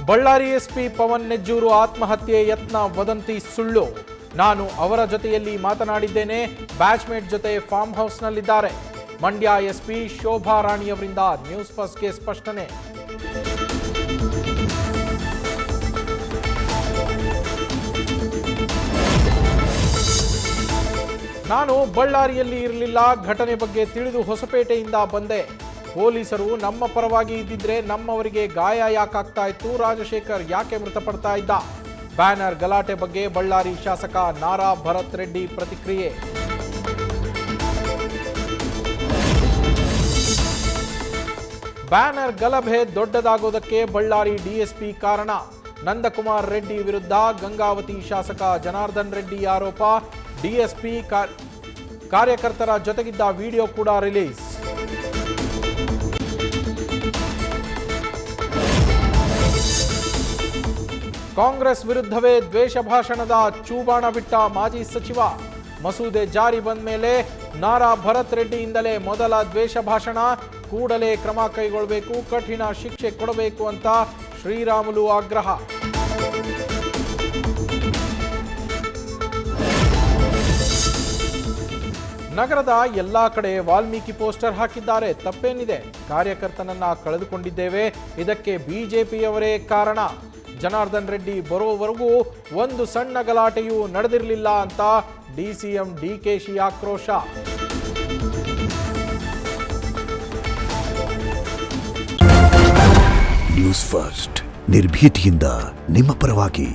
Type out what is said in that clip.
Ballari SP Pavan ನೆಜ್ಜೂರು ಆತ್ಮಹತ್ಯೆ ಯತ್ನ ವದಂತಿ ಸುಳ್ಳು. ನಾನು ಅವರ ಜೊತೆಯಲ್ಲಿ ಮಾತನಾಡಿದ್ದೇನೆ. ಬ್ಯಾಚ್ಮೇಟ್ ಜೊತೆ ಫಾರ್ಮ್ ಹೌಸ್ನಲ್ಲಿದ್ದಾರೆ. ಮಂಡ್ಯ ಎಸ್ಪಿ ಶೋಭಾ ರಾಣಿಯವರಿಂದ ನ್ಯೂಸ್ ಫಸ್ಟ್ಗೆ ಸ್ಪಷ್ಟನೆ. ನಾನು ಬಳ್ಳಾರಿಯಲ್ಲಿ ಇರಲಿಲ್ಲ. ಘಟನೆ ಬಗ್ಗೆ ತಿಳಿದು ಹೊಸಪೇಟೆಯಿಂದ ಬಂದೆ. ಪೊಲೀಸರು ನಮ್ಮ ಪರವಾಗಿ ಇದ್ದಿದ್ರೆ ನಮ್ಮವರಿಗೆ ಗಾಯ ಯಾಕಾಗ್ತಾ ಇತ್ತು? ರಾಜಶೇಖರ್ ಯಾಕೆ ಮೃತಪಡ್ತಾ ಇದ್ದ? ಬ್ಯಾನರ್ ಗಲಾಟೆ ಬಗ್ಗೆ ಬಳ್ಳಾರಿ ಶಾಸಕ ನಾರಾ ಭರತ್ ರೆಡ್ಡಿ ಪ್ರತಿಕ್ರಿಯೆ. ಬ್ಯಾನರ್ ಗಲಭೆ ದೊಡ್ಡದಾಗೋದಕ್ಕೆ ಬಳ್ಳಾರಿ ಡಿಎಸ್ಪಿ ಕಾರಣ. ನಂದಕುಮಾರ್ ರೆಡ್ಡಿ ವಿರುದ್ಧ ಗಂಗಾವತಿ ಶಾಸಕ ಜನಾರ್ದನ್ ರೆಡ್ಡಿ ಆರೋಪ. ಡಿಎಸ್ಪಿ ಕಾರ್ಯಕರ್ತರ ಜೊತೆಗಿದ್ದ ವಿಡಿಯೋ ಕೂಡ ರಿಲೀಸ್. ಕಾಂಗ್ರೆಸ್ ವಿರುದ್ಧವೇ ದ್ವೇಷ ಭಾಷಣದ ಚೂಬಾಣ ಬಿಟ್ಟ ಮಾಜಿ ಸಚಿವ. ಮಸೂದೆ ಜಾರಿ ಬಂದ ಮೇಲೆ ನಾರಾ ಭರತ್ ರೆಡ್ಡಿಯಿಂದಲೇ ಮೊದಲ ದ್ವೇಷ ಭಾಷಣ. ಕೂಡಲೇ ಕ್ರಮ ಕೈಗೊಳ್ಳಬೇಕು, ಕಠಿಣ ಶಿಕ್ಷೆ ಕೊಡಬೇಕು ಅಂತ ಶ್ರೀರಾಮುಲು ಆಗ್ರಹ. ನಗರದ ಎಲ್ಲಾ ಕಡೆ ವಾಲ್ಮೀಕಿ ಪೋಸ್ಟರ್ ಹಾಕಿದ್ದಾರೆ. ತಪ್ಪೇನಿದೆ? ಕಾರ್ಯಕರ್ತನನ್ನ ಕಳೆದುಕೊಂಡಿದ್ದೇವೆ, ಇದಕ್ಕೆ ಬಿಜೆಪಿಯವರೇ ಕಾರಣ. ಜನಾರ್ದನ್ ರೆಡ್ಡಿ ಬರೋವರೆಗೂ ಒಂದು ಸಣ್ಣ ಗಲಾಟೆಯೂ ನಡೆದಿರಲಿಲ್ಲ ಅಂತ ಡಿಸಿಎಂ ಡಿಕೆಶಿ ಆಕ್ರೋಶ. ನ್ಯೂಸ್ ಫಸ್ಟ್ ನಿರ್ಭೀತಿಯಿಂದ ನಿಮ್ಮ ಪರವಾಗಿ.